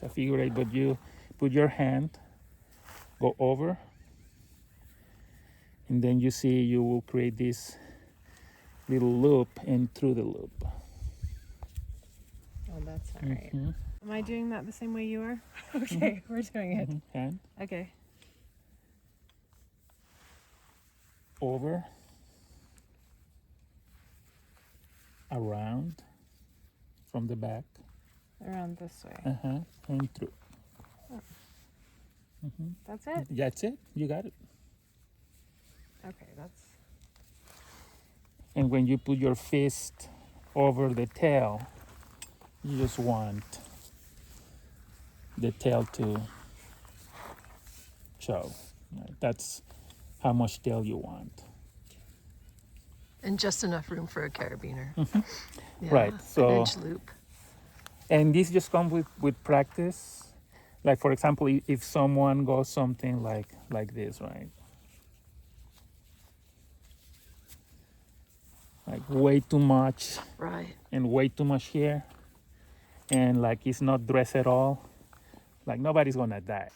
It's a figure eight, but you put your hand, go over, and then you see you will create this little loop and through the loop. Oh, that's all right. Am I doing that the same way you are? Okay, we're doing it. Hand Okay. over, around, from the back, Around this way. and through. That's it? That's it. You got it. Okay, that's... And when you put your fist over the tail, you just want the tail to show. Right? That's how much tail you want. And just enough room for a carabiner. Yeah, Right. So, an inch loop. and this just comes with practice. Like for example, if someone goes something like this, right? Like way too much, Right. and way too much here, and like it's not dressed at all, like nobody's gonna die.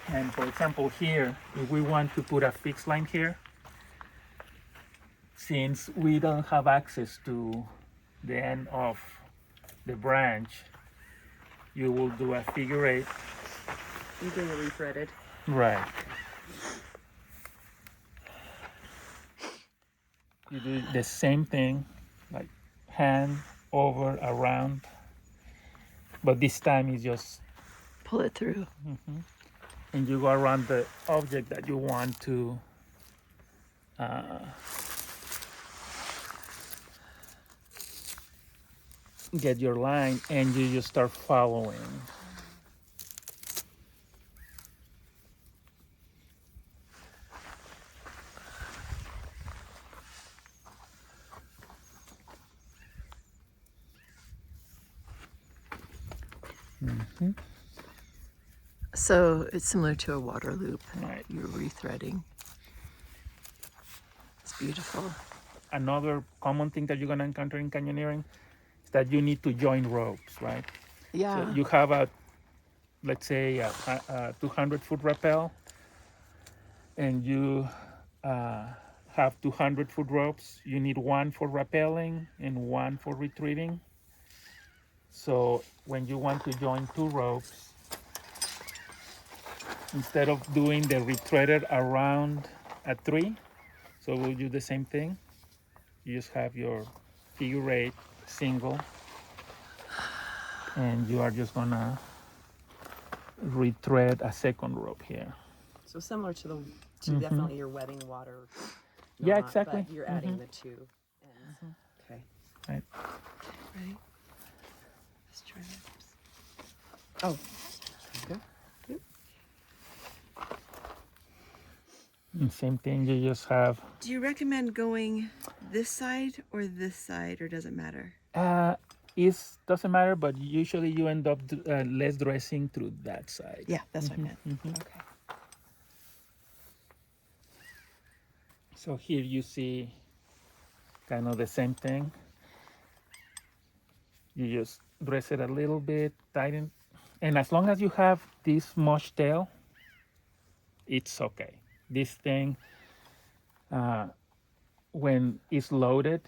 And for example here, if we want to put a fixed line here, since we don't have access to the end of the branch, you will do a figure eight. You do a rethreaded. Right. You do the same thing, like hand over, around, but this time is just, Pull it through. and you go around the object that you want to get your line, and you just start following. So it's similar to a water loop. Right. You're rethreading. It's beautiful. Another common thing that you're gonna encounter in canyoneering is that you need to join ropes, right? Yeah. So you have a, let's say a 200-foot rappel, and you have 200-foot ropes. You need one for rappelling and one for retreating. So when you want to join two ropes, instead of doing the rethreaded around a tree, so we'll do the same thing. You just have your figure eight single, and you are just gonna rethread a second rope here. So similar to definitely your wetting water. Yeah, knot, exactly. But you're adding the two ends. Okay. Right. Ready? Let's try this. Oh. Okay. And same thing, you just have Do you recommend going this side, or does it matter? it doesn't matter, but usually you end up less dressing through that side. Yeah, that's what I meant. Okay. So here you see kind of the same thing. You just dress it a little bit, tighten, and as long as you have this much tail, it's okay. This thing, when it's loaded,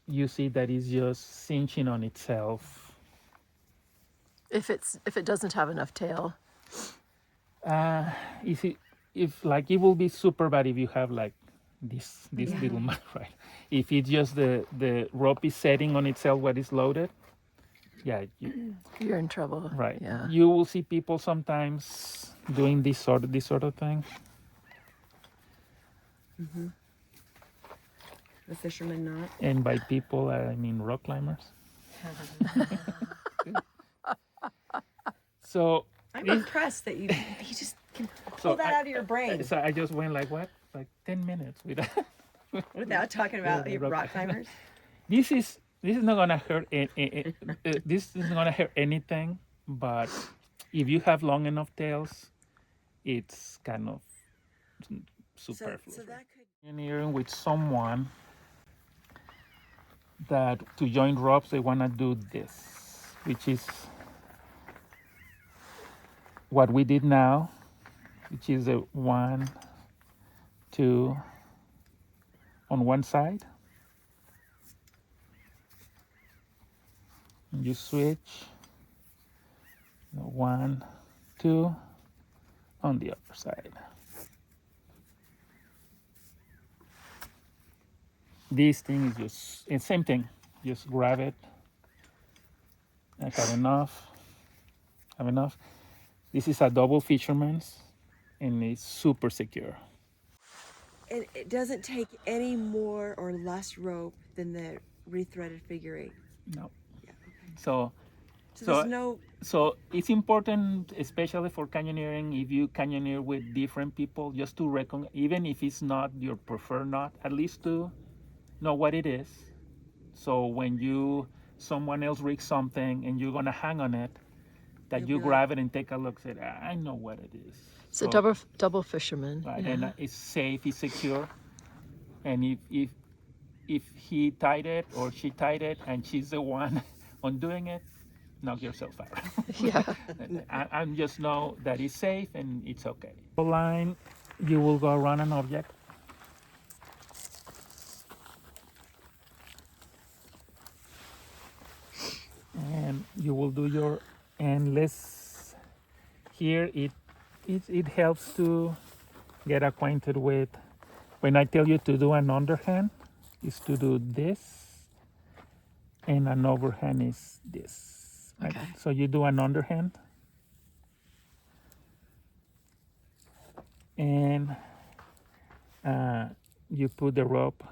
you see that it's just cinching on itself. If it doesn't have enough tail. If like it will be super bad if you have like this little man, right? If it's just the rope is setting on itself when it's loaded, yeah, You're in trouble. right. Yeah. You will see people sometimes doing this sort of thing. The fisherman knot. And by people, I mean rock climbers. So I'm impressed that you just can pull that out of your brain So I just went like 10 minutes without talking about your rock climbers. This is not gonna hurt. This isn't gonna hurt anything. But if you have long enough tails, it's kind of superfluous. So that could... Engineering with someone that to join ropes they wanna do this, which is what we did now, which is a 1, 2 on one side. And you switch 1, 2 on the other side. This thing is just the same thing. Just grab it. I have enough. Have enough. This is a double Fisherman's, and it's super secure. And it doesn't take any more or less rope than the rethreaded figure 8. No. Yeah. Okay. So there's no. So it's important, especially for canyoneering, if you canyoneer with different people, just to recognize, even if it's not your preferred knot, at least to know what it is. So when someone else rigs something and you're gonna hang on it, that You'll you be grab it and take a look, say, I know what it is. So double Fisherman. Right, Yeah. and it's safe, it's secure. And if he tied it or she tied it and she's the one undoing it, knock yourself out. Yeah. I'm just know that it's safe and it's okay. Bowline, you will go around an object. And you will do your endless. Here it helps to get acquainted with, when I tell you to do an underhand, is to do this, and an overhand is this. Right? Okay. So you do an underhand, and you put the rope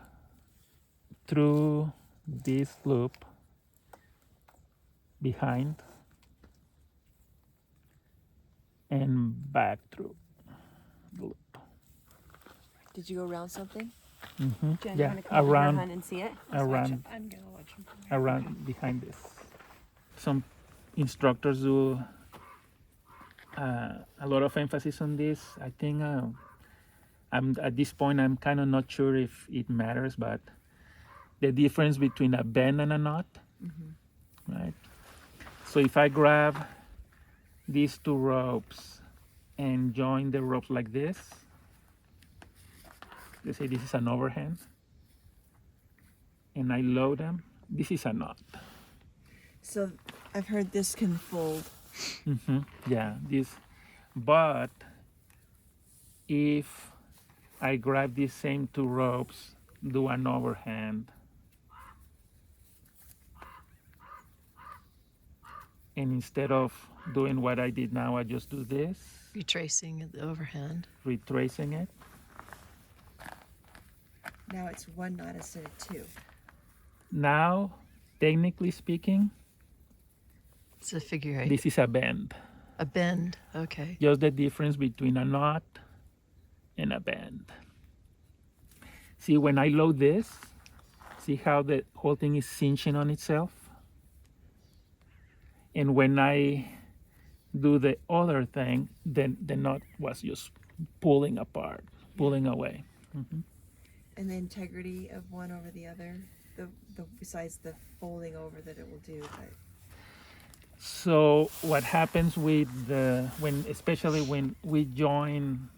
through this loop behind and back through the loop. Did you go around something? Mm-hmm. Jen, you Yeah, want to come over here, around, hun, and see it? around, I'm gonna watch him from here. around behind this. Some instructors do a lot of emphasis on this. I think I'm at this point, I'm kind of not sure if it matters, but the difference between a bend and a knot, right? So if I grab these two ropes and join the ropes like this, let's say this is an overhand, and I load them, this is a knot. So I've heard this can fold. Yeah, this, but if I grab these same two ropes, do an overhand, and instead of doing what I did now, I just do this, Retracing the overhand. retracing it. Now it's 1 knot instead of 2. Now, technically speaking, It's a figure 8. this is a bend. A bend. Okay. Just the difference between a knot and a bend. See, when I load this, see how the whole thing is cinching on itself? And when I do the other thing, then the knot was just pulling apart, pulling away. And the integrity of one over the other, the besides the folding over that it will do, but So what happens with especially when we join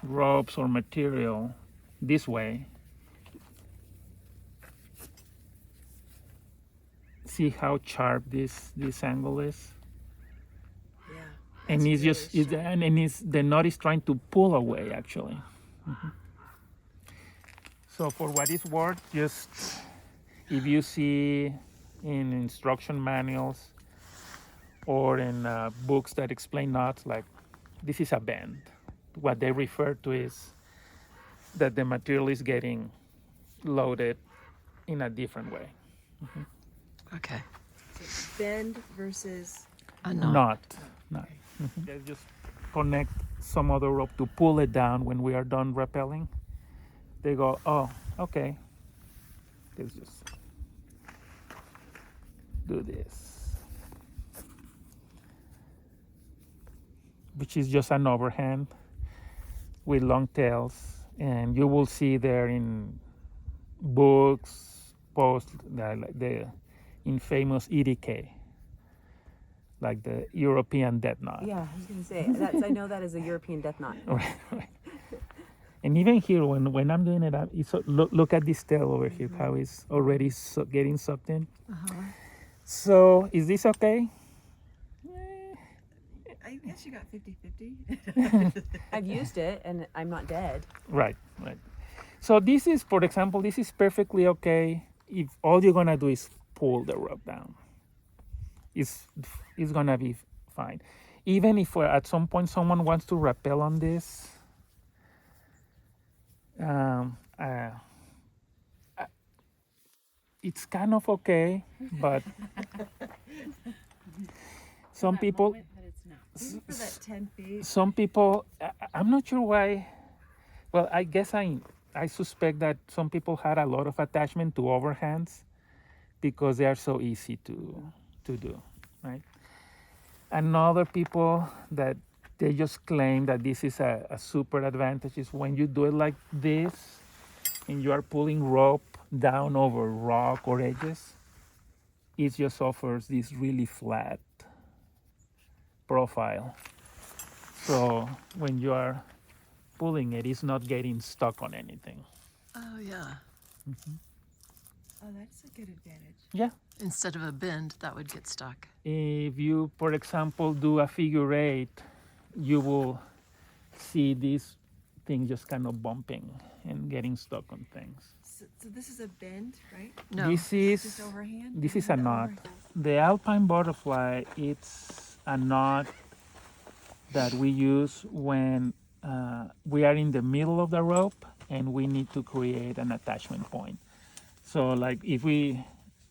ropes or material this way, see how sharp this angle is? yeah. And that's it's just really it's, sharp. and it's the knot is trying to pull away actually. So for what it's worth, just if you see in instruction manuals or in books that explain knots, like this is a bend, what they refer to is that the material is getting loaded in a different way. Okay. So bend versus A knot. Knot. Let's just connect some other rope to pull it down when we are done rappelling. They go, oh, okay. Let's just do this, which is just an overhand with long tails, and you will see there in books, posts, the infamous EDK, like the European death knot. Yeah, I was gonna say I know that as a European death knot. Right, right. And even here, when I'm doing it, look at this tail over here, how it's already getting sucked in. So is this okay? I guess you got 50-50. I've used it and I'm not dead. Right, right. So this is, for example, this is perfectly okay if all you're gonna do is pull the rope down. It's gonna be fine. Even if at some point someone wants to rappel on this, it's kind of okay, but some people, For that 10 feet. some people, I'm not sure why. Well, I guess I suspect that some people had a lot of attachment to overhands because they are so easy to do, right? And other people that they just claim that this is a super advantage is when you do it like this and you are pulling rope down over rock or edges, it just offers this really flat profile. So when you are pulling it, it's not getting stuck on anything. Oh, yeah. Oh, that's a good advantage. Yeah. Instead of a bend, that would get stuck. If you, for example, do a figure eight, you will see this thing just kind of bumping and getting stuck on things. So this is a bend, right? No. This is Just overhand? this is a The knot. overhand. The Alpine Butterfly, it's a knot that we use when we are in the middle of the rope and we need to create an attachment point. So like if we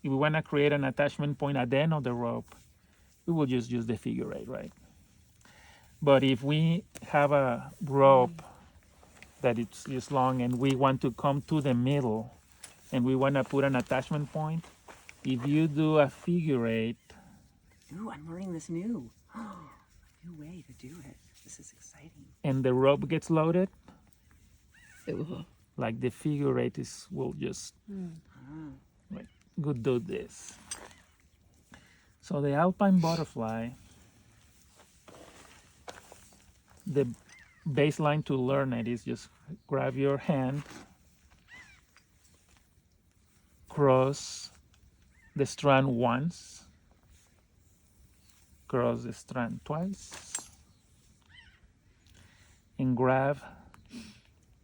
want to create an attachment point at the end of the rope, we will just use the figure eight, right? But if we have a rope that is long and we want to come to the middle and we want to put an attachment point, if you do a figure eight, Ooh, I'm learning this new way to do it. This is exciting. and the rope gets loaded, It will. like the figure eight will just like, go do this. So the Alpine Butterfly, the baseline to learn it is just grab your hand, cross the strand once, cross the strand twice, and grab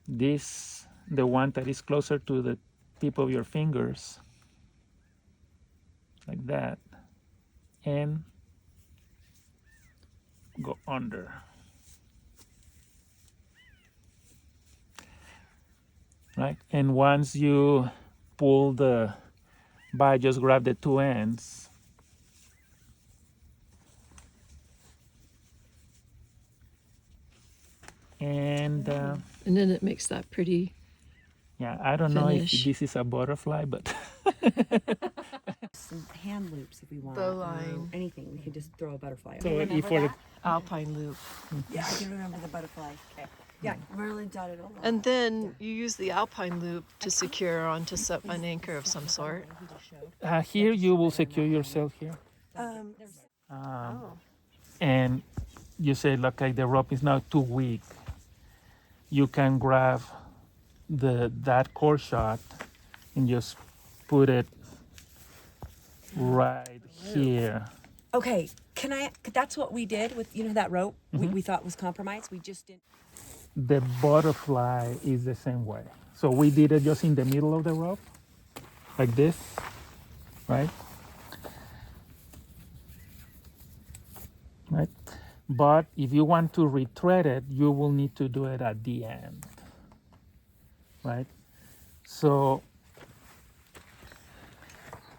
this, the one that is closer to the tip of your fingers, like that, and go under. Right? And once you pull the by, just grab the two ends. And And then it makes that pretty. yeah, I don't know if Finish. this is a butterfly, but Some hand loops if we want. Bowline. Or anything. We could just throw a butterfly over. so if for the, Alpine loop. Yeah, I can remember the butterfly. Okay. Yeah, Merlin dotted all that. And then you use the Alpine loop to secure onto an anchor of some sort. here you will secure yourself here. And you say, look, like the rope is now too weak. You can grab that core shot and just put it right here. Okay, that's what we did with, that rope we thought was compromised. We just didn't. The butterfly is the same way. So we did it just in the middle of the rope, like this, right? Right? But if you want to retread it, you will need to do it at the end, right? So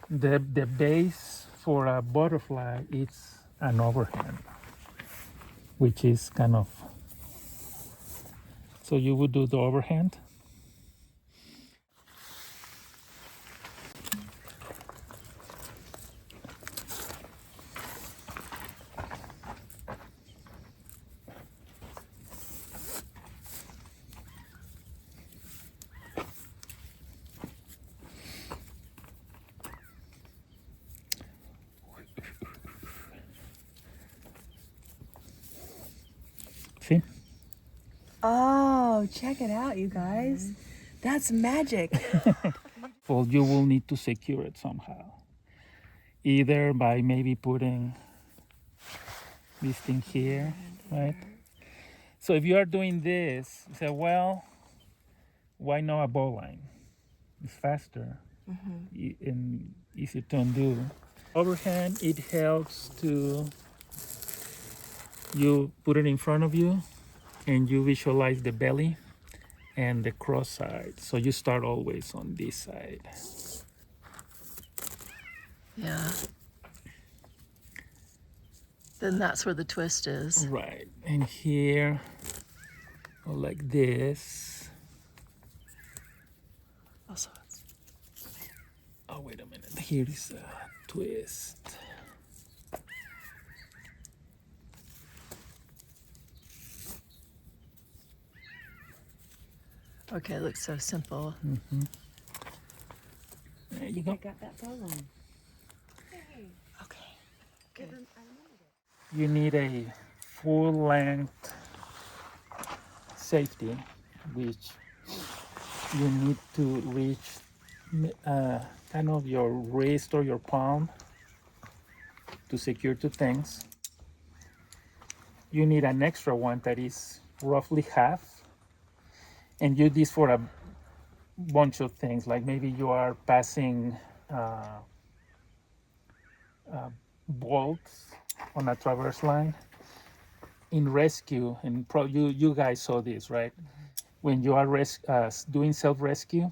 the base for a butterfly is an overhand, which is kind of, so you would do the overhand. Oh, check it out, you guys. That's magic. Well, you will need to secure it somehow. Either by maybe putting this thing here, right? So if you are doing this, you say, well, why not a bowline? It's faster and easy to undo. Overhand, it helps to, you put it in front of you and you visualize the belly and the cross side. So you start always on this side. Yeah. Then that's where the twist is. Right, and here, go like this. Also, Oh, wait a minute, here is a twist. okay, it looks so simple. There you go. got that bowline. Okay. You need a full-length safety, which you need to reach kind of your wrist or your palm to secure two things. You need an extra one that is roughly half, and use this for a bunch of things, like maybe you are passing bolts on a traverse line. In rescue, and you guys saw this, right? When you are doing self-rescue,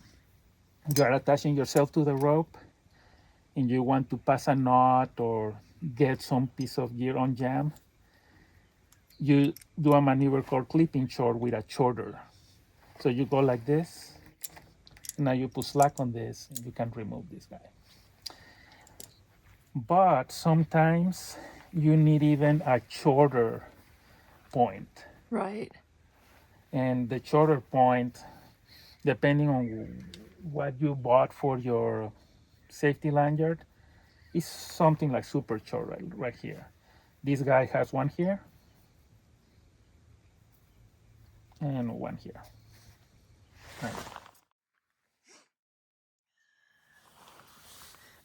you are attaching yourself to the rope and you want to pass a knot or get some piece of gear on jam, you do a maneuver called clipping short with a shorter. So you go like this, now you put slack on this and you can remove this guy. But sometimes you need even a shorter point. Right. And the shorter point, depending on what you bought for your safety lanyard, is something like super short right here. This guy has one here and one here. Right.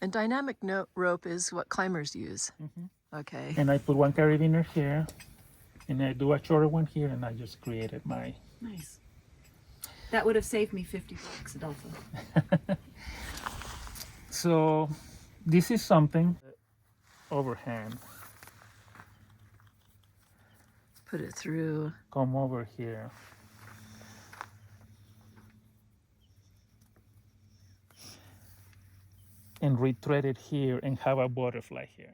And dynamic rope is what climbers use. Okay. And I put one carabiner here, and I do a shorter one here, and I just created my. Nice. That would have saved me $50, Adolfo. So this is something overhand. Put it through. Come over here. And rethread it here and have a butterfly here.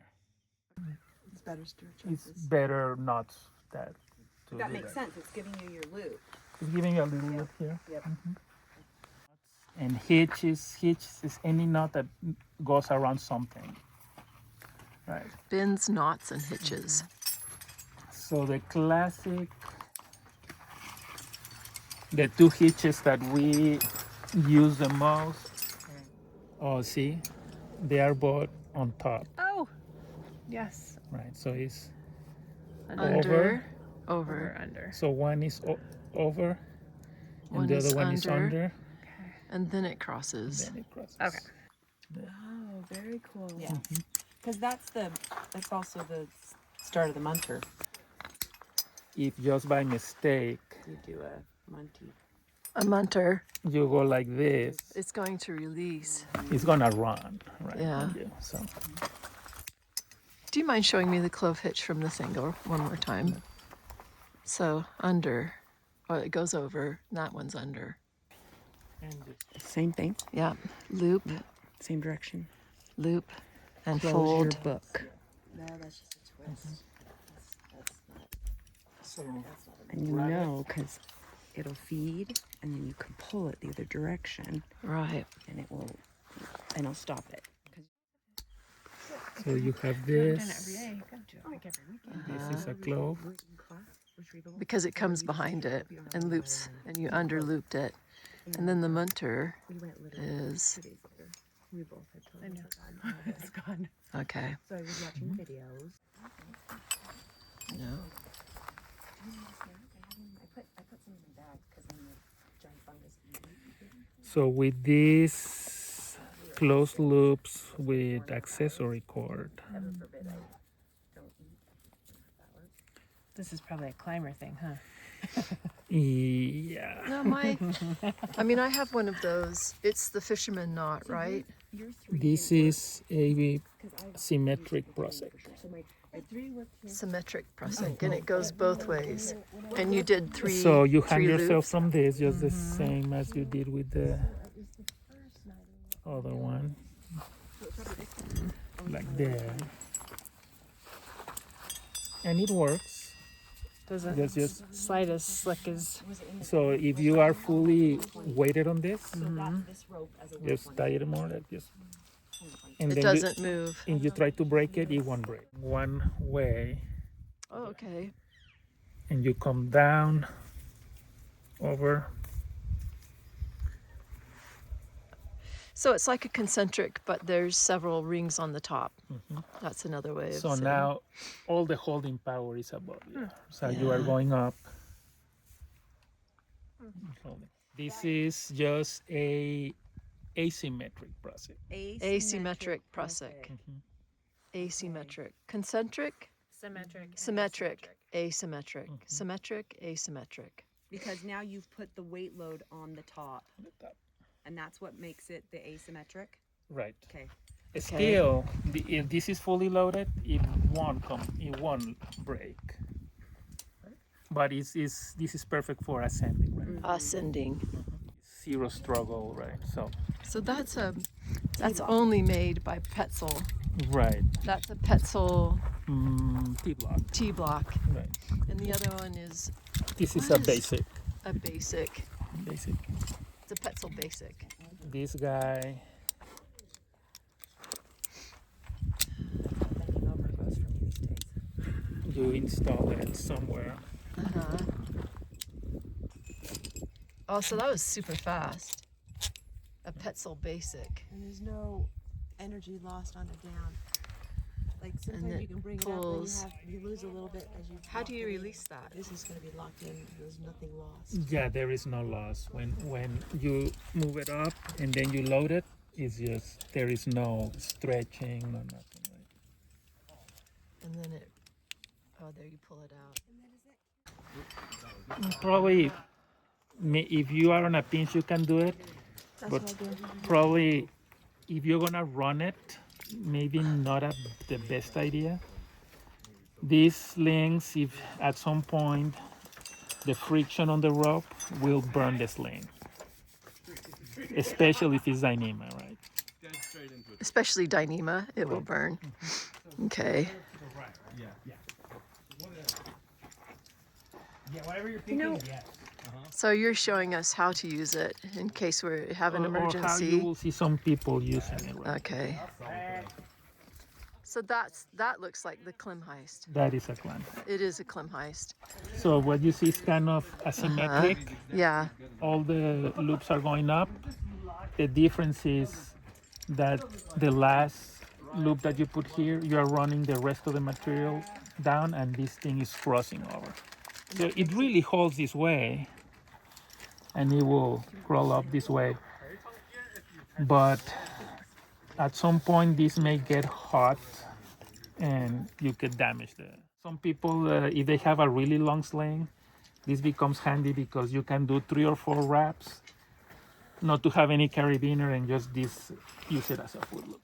It's better stretch. It's better not that. That makes sense. It's giving you your loop. It's giving you a little loop here. Yep. And hitches is any knot that goes around something. Right. Bins, knots, and hitches. So the classic, the two hitches that we use the most. Oh, see, they are both on top. Oh, yes. Right. So it's Under. Over, under. So one is over, and One the is other one is under. under. And then it crosses. Then it crosses. Okay. Oh, very cool. Yeah. Because that's also the start of the munter. If just by mistake You do a munty. A munter. you go like this, It's going to release. it's gonna run, right? Yeah. So Do you mind showing me the clove hitch from the thing one more time? So under, or it goes over, and that one's under. Same thing. Yeah. Loop, Same direction. loop, and Close fold. your book. No, that's just a twist. That's not. so And you know, because it'll feed, and then you can pull it the other direction, Right. and it'll stop it. so you have I've done it every this. day. You gotta do it like every weekend. This is a clove. Because it comes behind it and loops, and you under looped it. And then the munter is, I know. It's gone. okay. So I was watching videos. No. I put some So with these closed loops with accessory cord, This is probably a climber thing, huh? yeah. No, I mean, I have one of those. It's the Fisherman knot, right? This is a symmetric prosec. Symmetric prosec, and it goes both ways. And you did three. So you hang three yourself loops. from this just the same as you did with the other one, like there, and it works. Doesn't Just slide as slick as. so if you are fully weighted on this, just tie it more. Like just and It then doesn't move. and you try to break it, it won't break. One way, Oh, okay. and you come down over. So it's like a concentric, but there's several rings on the top. That's another way of So saying. now all the holding power is above you. So you are going up. Holding. This is just a asymmetric process. Asymmetric prosec. Asymmetric. Concentric, Symmetric. symmetric, asymmetric. Symmetric, asymmetric. Because now you've put the weight load on the top, and that's what makes it the asymmetric. Right. Okay. Still, if this is fully loaded, it won't come. It won't break. But this is perfect for ascending, right? Ascending. Zero struggle, right? So that's only made by Petzl. Right. That's a Petzl T-block. T-block. Right. And the other one is This is What a is- basic. a basic. Basic. It's a Petzl basic. This guy. Bending over goes for me these days. You install it somewhere. Uh-huh. Oh, so that was super fast. A Petzl basic. And there's no energy lost on it down. Like sometimes it you can bring pulls. it up and you lose a little bit as you. How do you lock it in. release that? This is going to be locked in. There's nothing lost. Yeah, there is no loss. When you move it up and then you load it, it's just there is no stretching, no nothing. Right? And then it, oh, there you pull it out. Probably, if you are on a pinch, you can do it. That's But what I do. probably, if you're gonna run it, maybe not the best idea. These links, if at some point the friction on the rope will burn the sling, especially if it's Dyneema, right? Especially Dyneema, it will burn. Okay. So you're showing us how to use it in case we have an Or how you emergency. will see some people using it, right? Okay. So that looks like the Klemheist. That is a clamp. It is a Klemheist. So what you see is kind of asymmetric. Yeah. All the loops are going up. The difference is that the last loop that you put here, you are running the rest of the material down, and this thing is crossing over. So it really holds this way, and it will crawl up this way. But at some point, this may get hot, and you could damage the. Some people, if they have a really long sling, this becomes handy because you can do 3 or 4 wraps, not to have any carabiner, and just use it as a foot loop.